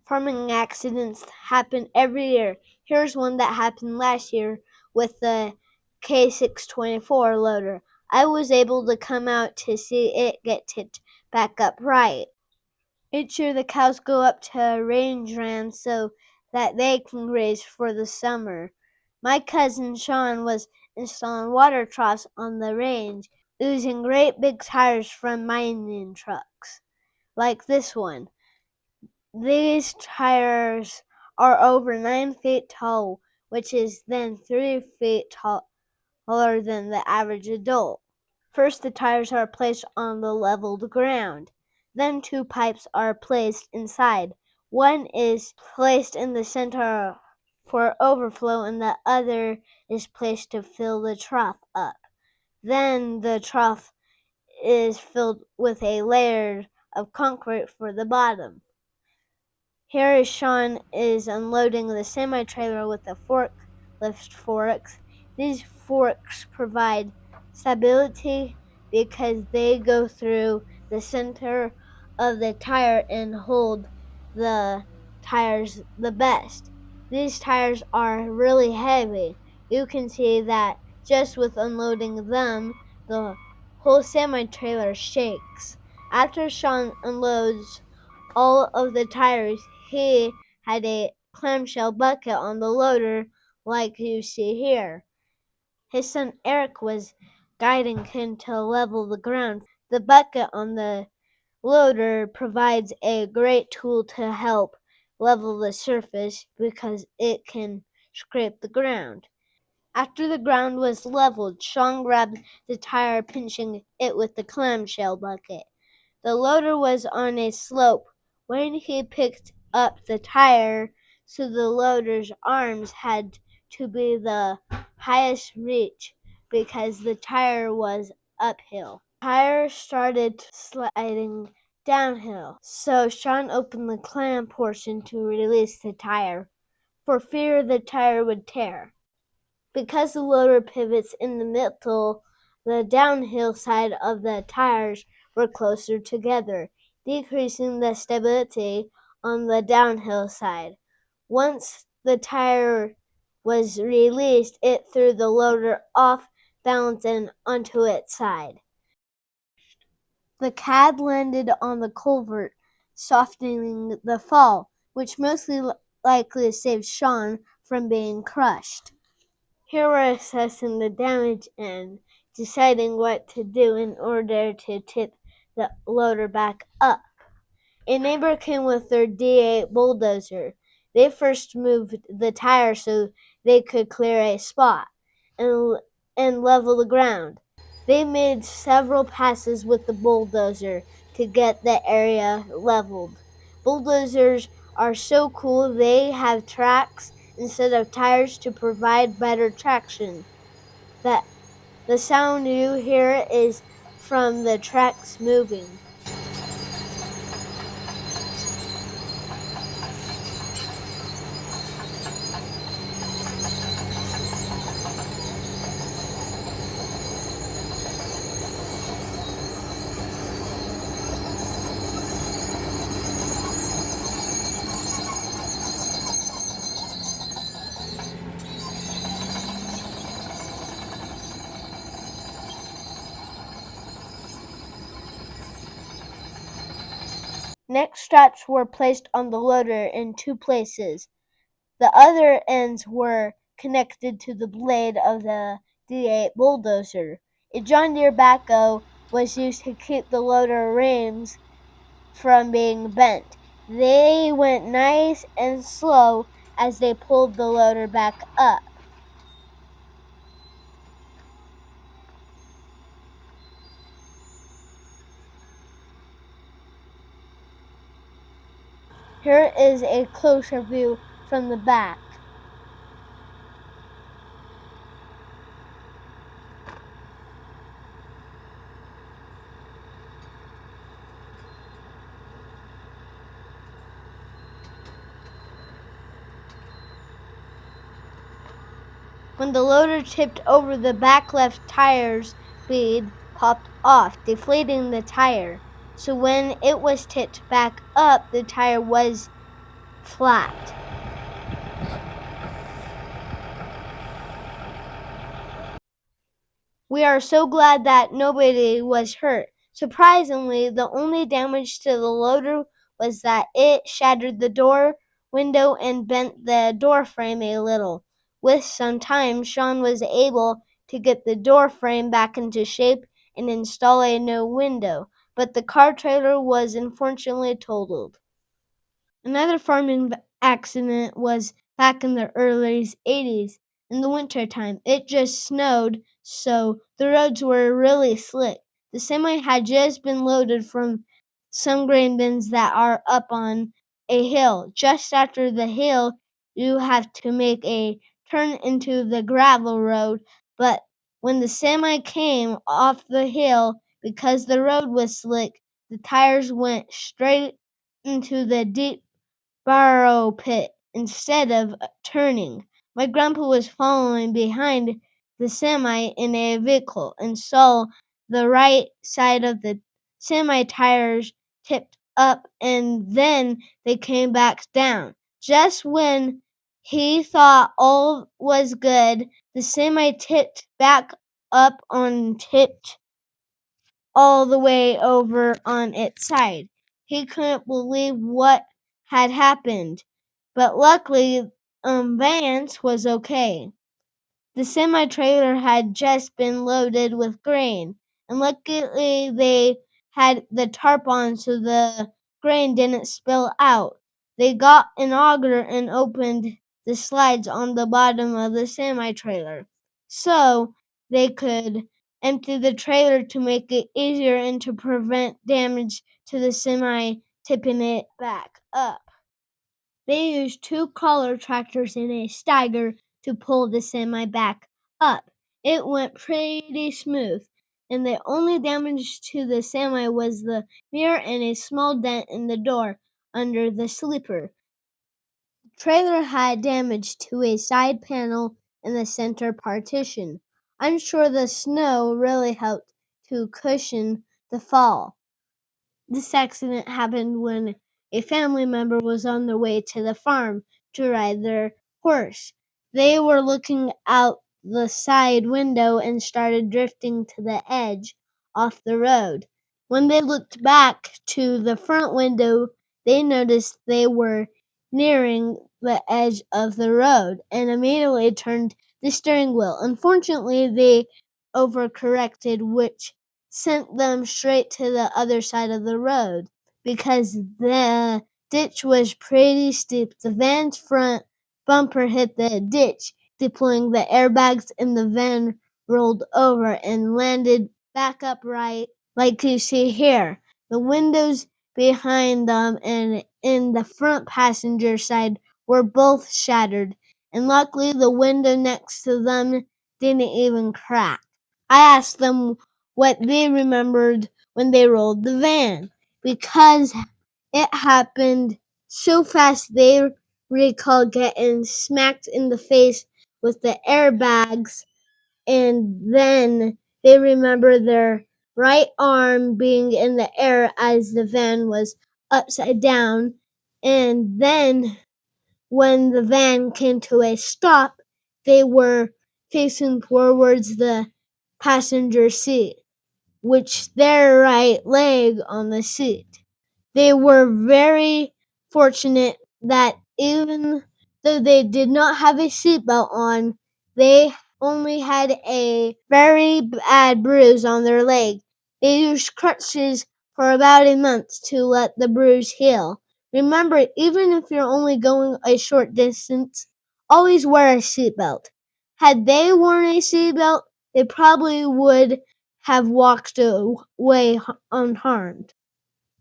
Farming accidents happen every year. Here's one that happened last year with the K624 loader. I was able to come out to see it get tipped back upright. Each year the cows go up to rangeland so that they can graze for the summer. My cousin Sean was installing water troughs on the range using great big tires from mining trucks, like this one. These tires are over 9 feet tall, which is then 3 feet taller than the average adult. First, the tires are placed on the leveled ground. Then 2 pipes are placed inside. One is placed in the center for overflow and the other is placed to fill the trough up. Then the trough is filled with a layer of concrete for the bottom. Here is Sean is unloading the semi-trailer with the forklift forks. These forks provide stability because they go through the center of the tire and hold the tires the best. These tires are really heavy. You can see that just with unloading them, the whole semi-trailer shakes. After Sean unloads all of the tires, he had a clamshell bucket on the loader like you see here. His son Eric was guiding him to level the ground. The bucket on the loader provides a great tool to help level the surface because it can scrape the ground. After the ground was leveled, Sean grabbed the tire, pinching it with the clamshell bucket. The loader was on a slope when he picked up the tire, so the loader's arms had to be the highest reach because the tire was uphill. The tire started sliding downhill, so Sean opened the clam portion to release the tire, for fear the tire would tear. Because the loader pivots in the middle, the downhill side of the tires were closer together, decreasing the stability on the downhill side. Once the tire was released, it threw the loader off balance and onto its side. The cab landed on the culvert, softening the fall, which mostly likely saved Sean from being crushed. Here we're assessing the damage and deciding what to do in order to tip the loader back up. A neighbor came with their D8 bulldozer. They first moved the tire so they could clear a spot and level the ground. They made several passes with the bulldozer to get the area leveled. Bulldozers are so cool, they have tracks instead of tires to provide better traction. The sound you hear is from the tracks moving. Next, straps were placed on the loader in 2 places. The other ends were connected to the blade of the D8 bulldozer. A John Deere Backhoe was used to keep the loader rims from being bent. They went nice and slow as they pulled the loader back up. Here is a closer view from the back. When the loader tipped over, the back left tire's bead popped off, deflating the tire. So when it was tipped back up, the tire was flat. We are so glad that nobody was hurt. Surprisingly, the only damage to the loader was that it shattered the door window and bent the door frame a little. With some time, Sean was able to get the door frame back into shape and install a new window, but the car trailer was unfortunately totaled. Another farming accident was back in the early 80s in the winter time. It just snowed, so the roads were really slick. The semi had just been loaded from some grain bins that are up on a hill. Just after the hill, you have to make a turn into the gravel road, but when the semi came off the hill, because the road was slick, the tires went straight into the deep borrow pit instead of turning. My grandpa was following behind the semi in a vehicle and saw the right side of the semi tires tipped up and then they came back down. Just when he thought all was good, the semi tipped back up on tipped all the way over on its side. He couldn't believe what had happened, but luckily, Vance was okay. The semi trailer had just been loaded with grain, and luckily they had the tarp on so the grain didn't spill out. They got an auger and opened the slides on the bottom of the semi trailer so they could empty the trailer to make it easier and to prevent damage to the semi tipping it back up. They used two crawler tractors and a steiger to pull the semi back up. It went pretty smooth, and the only damage to the semi was the mirror and a small dent in the door under the sleeper. The trailer had damage to a side panel and the center partition. I'm sure the snow really helped to cushion the fall. This accident happened when a family member was on their way to the farm to ride their horse. They were looking out the side window and started drifting to the edge off the road. When they looked back to the front window, they noticed they were nearing the edge of the road and immediately turned the steering wheel. Unfortunately, they overcorrected, which sent them straight to the other side of the road. Because the ditch was pretty steep, the van's front bumper hit the ditch, deploying the airbags, and the van rolled over and landed back upright like you see here. The windows behind them and in the front passenger side were both shattered, and luckily the window next to them didn't even crack. I asked them what they remembered when they rolled the van. Because it happened so fast, they recalled getting smacked in the face with the airbags, and then they remember their right arm being in the air as the van was upside down, and then when the van came to a stop, they were facing towards the passenger seat, which their right leg on the seat. They were very fortunate that even though they did not have a seatbelt on, they only had a very bad bruise on their leg. They used crutches for about a month to let the bruise heal. Remember, even if you're only going a short distance, always wear a seatbelt. Had they worn a seatbelt, they probably would have walked away unharmed.